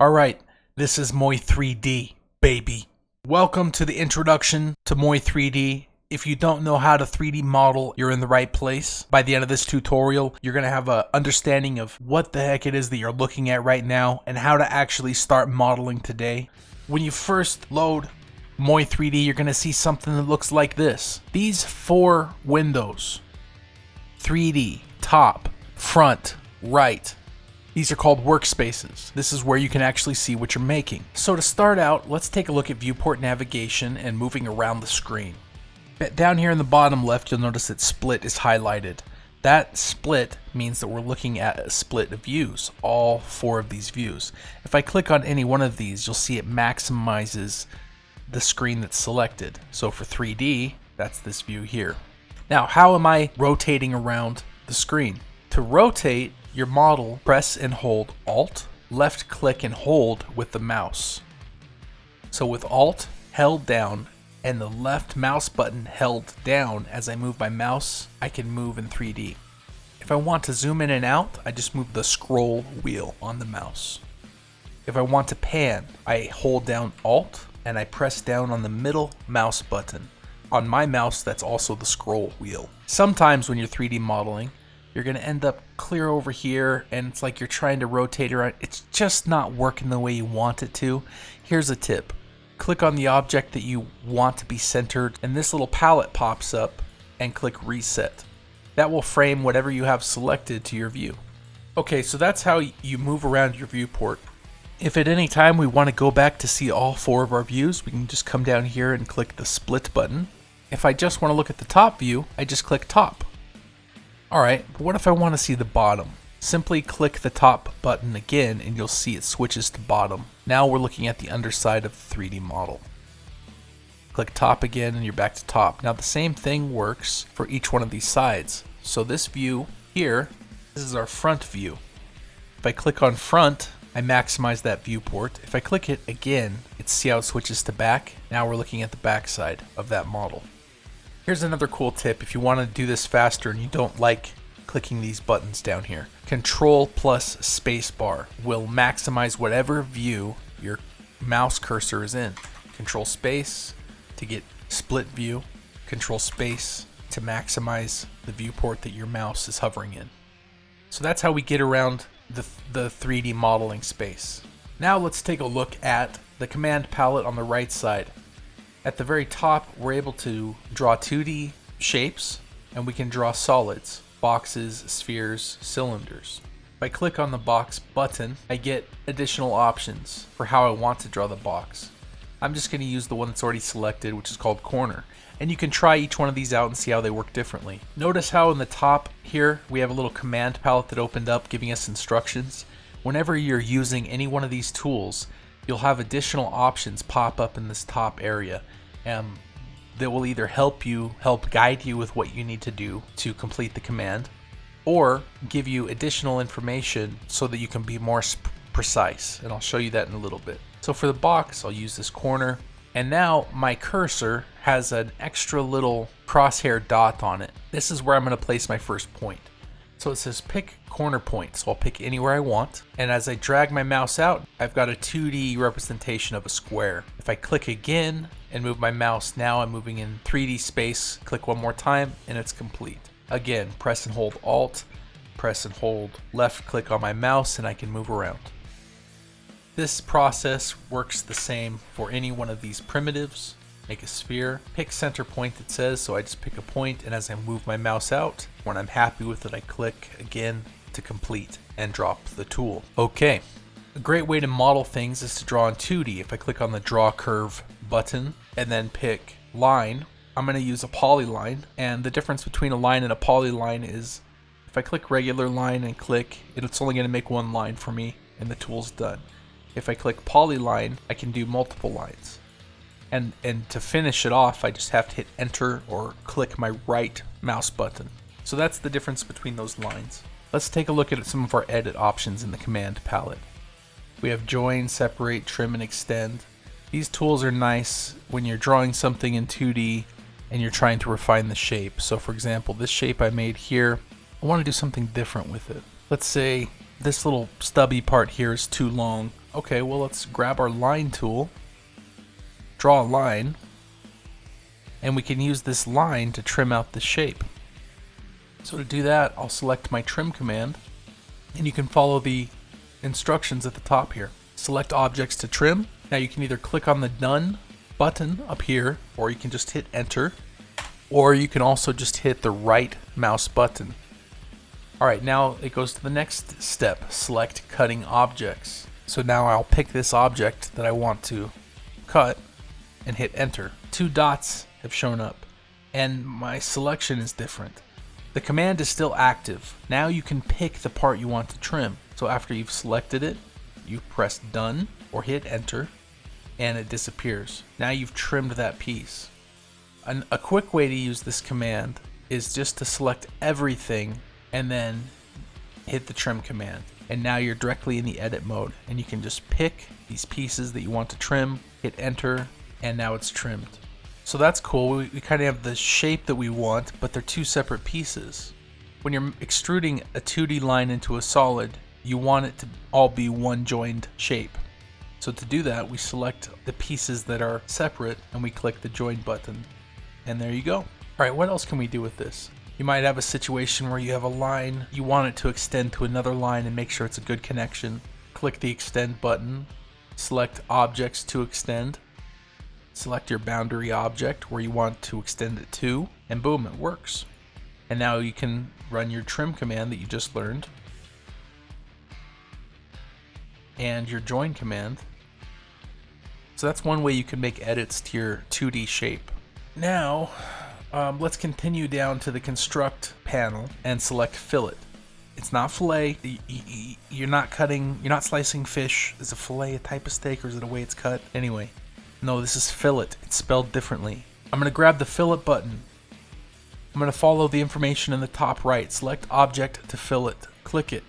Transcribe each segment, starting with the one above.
Alright, this is Moi 3D, baby. Welcome to the introduction to Moi 3D. If you don't know how to 3D model, you're in the right place. By the end of this tutorial, you're going to have an understanding of what the heck it is that you're looking at right now and how to actually start modeling today. When you first load Moi 3D, you're going to see something that looks like this. These four windows, 3D, top, front, right. These are called workspaces. This is where you can actually see what you're making. So to start out, let's take a look at viewport navigation and moving around the screen. Down here in the bottom left, you'll notice that split is highlighted. That split means that we're looking at a split of views, all four of these views. If I click on any one of these, you'll see it maximizes the screen that's selected. So for 3D, that's this view here. Now, how am I rotating around the screen? To rotate your model, press and hold Alt, left click and hold with the mouse. So with Alt held down and the left mouse button held down as I move my mouse, I can move in 3D. If I want to zoom in and out, I just move the scroll wheel on the mouse. If I want to pan, I hold down Alt and I press down on the middle mouse button. On my mouse, that's also the scroll wheel. Sometimes when you're 3D modeling, you're going to end up clear over here and it's like you're trying to rotate around. It's just not working the way you want it to. Here's a tip. Click on the object that you want to be centered and this little palette pops up and click reset. That will frame whatever you have selected to your view. Okay, so that's how you move around your viewport. If at any time we want to go back to see all four of our views, we can just come down here and click the split button. If I just want to look at the top view, I just click top. Alright, but what if I want to see the bottom? Simply click the top button again and you'll see it switches to bottom. Now we're looking at the underside of the 3D model. Click top again and you're back to top. Now the same thing works for each one of these sides. So this view here, this is our front view. If I click on front, I maximize that viewport. If I click it again, see how it switches to back. Now we're looking at the back side of that model. Here's another cool tip if you want to do this faster and you don't like clicking these buttons down here. Control plus spacebar will maximize whatever view your mouse cursor is in. Control space to get split view. Control space to maximize the viewport that your mouse is hovering in. So that's how we get around the 3D modeling space. Now let's take a look at the command palette on the right side. At the very top, we're able to draw 2D shapes, and we can draw solids, boxes, spheres, cylinders. If I click on the box button, I get additional options for how I want to draw the box. I'm just going to use the one that's already selected, which is called corner. And you can try each one of these out and see how they work differently. Notice how in the top here, we have a little command palette that opened up giving us instructions. Whenever you're using any one of these tools, you'll have additional options pop up in this top area that will either help guide you with what you need to do to complete the command, or give you additional information so that you can be more precise. And I'll show you that in a little bit. So for the box, I'll use this corner. And now my cursor has an extra little crosshair dot on it. This is where I'm going to place my first point. So it says pick corner point, so I'll pick anywhere I want. And as I drag my mouse out, I've got a 2D representation of a square. If I click again and move my mouse, now I'm moving in 3D space. Click one more time and it's complete. Again, press and hold Alt, press and hold left click on my mouse and I can move around. This process works the same for any one of these primitives. Make a sphere, pick center point it says, so I just pick a point and as I move my mouse out, when I'm happy with it I click again to complete and drop the tool. Okay, a great way to model things is to draw in 2D. If I click on the draw curve button and then pick line, I'm going to use a polyline, and the difference between a line and a polyline is if I click regular line and click, it's only going to make one line for me and the tool's done. If I click polyline, I can do multiple lines. And to finish it off, I just have to hit enter or click my right mouse button. So that's the difference between those lines. Let's take a look at some of our edit options in the command palette. We have join, separate, trim, and extend. These tools are nice when you're drawing something in 2D and you're trying to refine the shape. So for example, this shape I made here, I want to do something different with it. Let's say this little stubby part here is too long. Okay, well, let's grab our line tool, draw a line, and we can use this line to trim out the shape. So to do that, I'll select my trim command, and you can follow the instructions at the top here. Select objects to trim. Now you can either click on the done button up here, or you can just hit enter, or you can also just hit the right mouse button. Alright, now it goes to the next step, select cutting objects. So now I'll pick this object that I want to cut and hit enter. 2 dots have shown up, and my selection is different. The command is still active. Now you can pick the part you want to trim. So after you've selected it, you press done or hit enter, and it disappears. Now you've trimmed that piece. A quick way to use this command is just to select everything and then hit the trim command. And now you're directly in the edit mode, and you can just pick these pieces that you want to trim, hit enter, and now it's trimmed. So that's cool. We kind of have the shape that we want, but they're 2 separate pieces. When you're extruding a 2D line into a solid, you want it to all be one joined shape. So to do that, we select the pieces that are separate and we click the join button. And there you go. All right, what else can we do with this? You might have a situation where you have a line, you want it to extend to another line and make sure it's a good connection. Click the extend button, select objects to extend, select your boundary object where you want to extend it to, and boom, it works. And now you can run your trim command that you just learned, and your join command. So that's one way you can make edits to your 2D shape. Now, let's continue down to the construct panel and select fillet. It's not fillet. You're not slicing fish. Is a fillet a type of steak, or is it a way it's cut? Anyway, no, this is fillet. It's spelled differently. I'm going to grab the fillet button. I'm going to follow the information in the top right. Select object to fillet. Click it.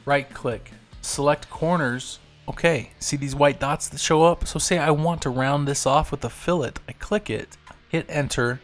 Right click. Select corners. Okay, see these white dots that show up? So say I want to round this off with a fillet. I click it, hit enter,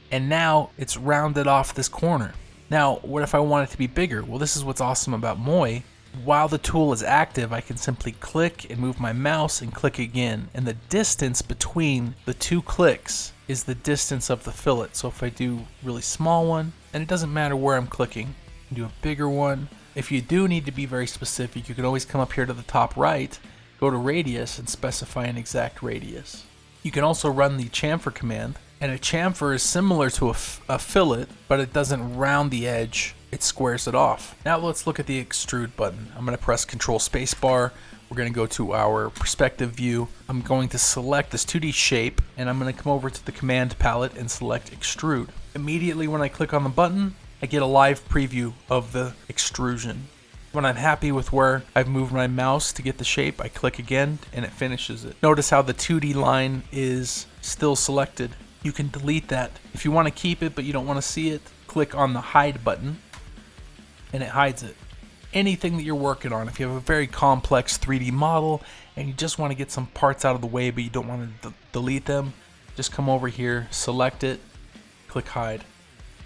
and now it's rounded off this corner. Now, what if I want it to be bigger? Well, this is what's awesome about Moi. While the tool is active, I can simply click and move my mouse and click again. And the distance between the 2 clicks is the distance of the fillet. So if I do a really small one, and it doesn't matter where I'm clicking, I can do a bigger one. If you do need to be very specific, you can always come up here to the top right, go to radius, and specify an exact radius. You can also run the chamfer command, and a chamfer is similar to a fillet, but it doesn't round the edge, it squares it off. Now let's look at the extrude button. I'm going to press Control Spacebar. We're going to go to our perspective view. I'm going to select this 2D shape, and I'm going to come over to the command palette and select extrude. Immediately when I click on the button, I get a live preview of the extrusion. When I'm happy with where I've moved my mouse to get the shape, I click again and it finishes it. Notice how the 2D line is still selected. You can delete that. If you want to keep it but you don't want to see it, click on the hide button and it hides it. Anything that you're working on, if you have a very complex 3D model and you just want to get some parts out of the way but you don't want to delete them, just come over here, select it, click hide.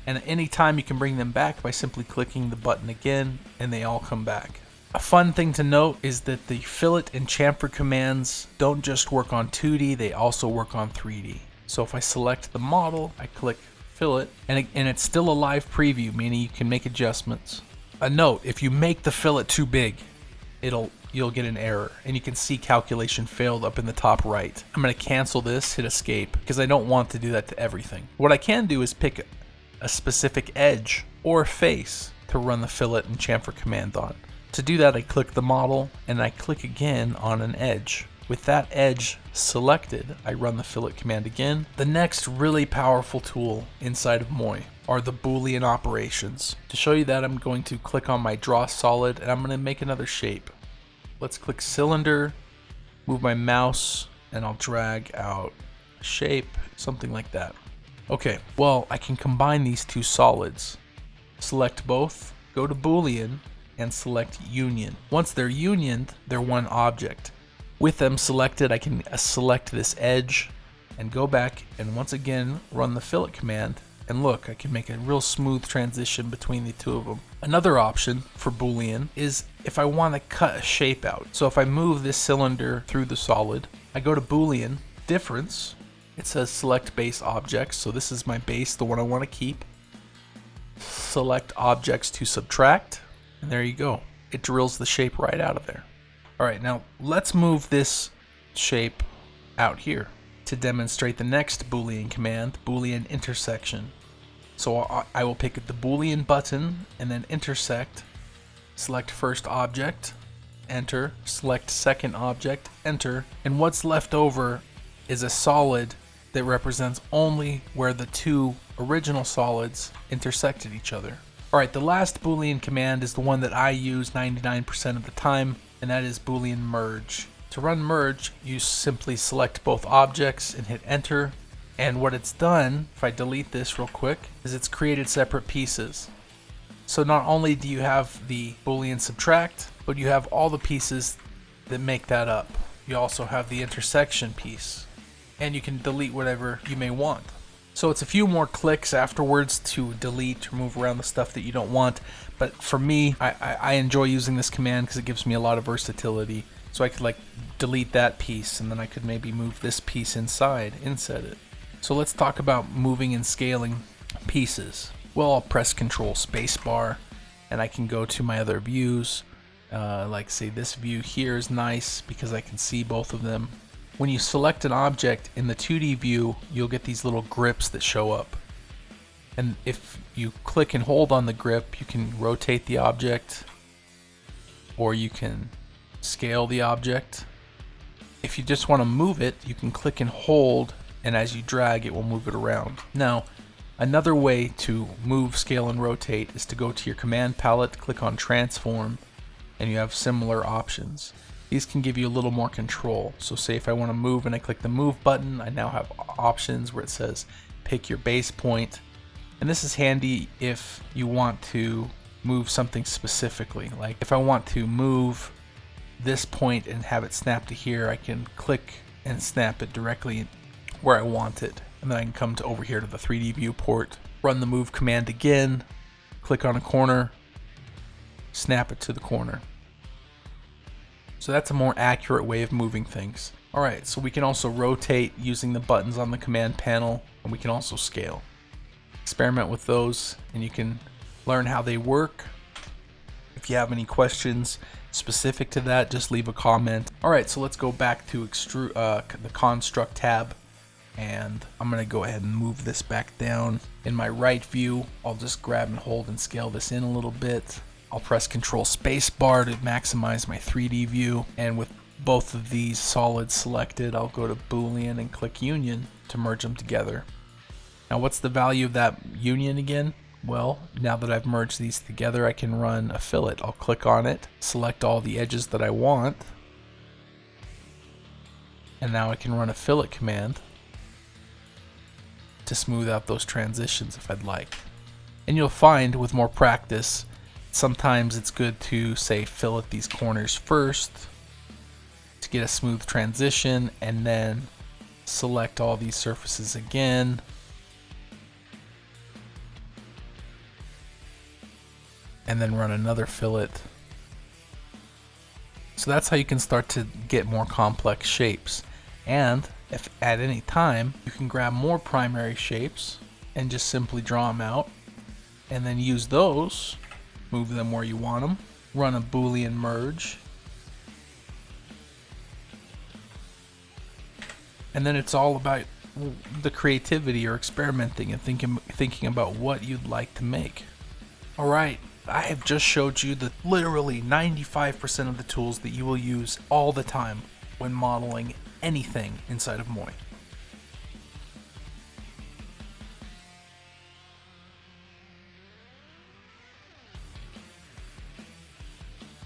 And at any time you can bring them back by simply clicking the button again, and they all come back. A fun thing to note is that the fillet and chamfer commands don't just work on 2D, they also work on 3D. So if I select the model, I click fillet, and it's still a live preview, meaning you can make adjustments. A note, if you make the fillet too big, you'll get an error, and you can see calculation failed up in the top right. I'm going to cancel this, hit escape, because I don't want to do that to everything. What I can do is pick a specific edge or face to run the fillet and chamfer command on. To do that, I click the model and I click again on an edge. With that edge selected, I run the fillet command again. The next really powerful tool inside of Moi are the Boolean operations. To show you that, I'm going to click on my draw solid and I'm going to make another shape. Let's click cylinder, move my mouse, and I'll drag out a shape, something like that. Okay, well, I can combine these 2 solids. Select both, go to Boolean, and select Union. Once they're unioned, they're one object. With them selected, I can select this edge and go back and once again run the fillet command. And look, I can make a real smooth transition between the 2 of them. Another option for Boolean is if I want to cut a shape out. So if I move this cylinder through the solid, I go to Boolean, difference, it says select base objects. So this is my base, the one I want to keep. Select objects to subtract, and there you go. It drills the shape right out of there. All right, now let's move this shape out here to demonstrate the next Boolean command, Boolean intersection. So I will pick the Boolean button and then intersect, select first object, enter, select second object, enter, and what's left over is a solid that represents only where the two original solids intersected each other. Alright, the last Boolean command is the one that I use 99% of the time, and that is Boolean merge. To run merge, you simply select both objects and hit enter, and what it's done, if I delete this real quick, is it's created separate pieces. So not only do you have the Boolean subtract, but you have all the pieces that make that up. You also have the intersection piece, and you can delete whatever you may want. So it's a few more clicks afterwards to delete or move around the stuff that you don't want, but for me, I enjoy using this command because it gives me a lot of versatility. So I could like delete that piece, and then I could maybe move this piece inside it. So let's talk about moving and scaling pieces. Well, I'll press Control Spacebar, and I can go to my other views. Like say this view here is nice because I can see both of them. When you select an object in the 2D view, you'll get these little grips that show up. And if you click and hold on the grip, you can rotate the object, or you can scale the object. If you just want to move it, you can click and hold, and as you drag, it will move it around. Now, another way to move, scale, and rotate is to go to your command palette, click on transform, and you have similar options. These can give you a little more control. So say if I want to move and I click the move button, I now have options where it says pick your base point. And this is handy if you want to move something specifically. Like if I want to move this point and have it snap to here, I can click and snap it directly where I want it. And then I can come to over here to the 3D viewport, run the move command again, click on a corner, snap it to the corner. So that's a more accurate way of moving things. Alright, so we can also rotate using the buttons on the command panel, and we can also scale. Experiment with those and you can learn how they work. If you have any questions specific to that, just leave a comment. Alright, so let's go back to the construct tab, and I'm going to go ahead and move this back down. In my right view, I'll just grab and hold and scale this in a little bit. I'll press Control Spacebar to maximize my 3D view, and with both of these solids selected, I'll go to Boolean and click Union to merge them together. Now what's the value of that union again? Well, now that I've merged these together, I can run a fillet. I'll click on it, select all the edges that I want, and now I can run a fillet command to smooth out those transitions if I'd like. And you'll find with more practice, sometimes it's good to say fillet these corners first to get a smooth transition, and then select all these surfaces again, and then run another fillet. So that's how you can start to get more complex shapes. And if at any time you can grab more primary shapes and just simply draw them out, and then use those, move them where you want them, run a Boolean merge, and then it's all about the creativity or experimenting and thinking about what you'd like to make. Alright, I have just showed you the literally 95% of the tools that you will use all the time when modeling anything inside of Moi.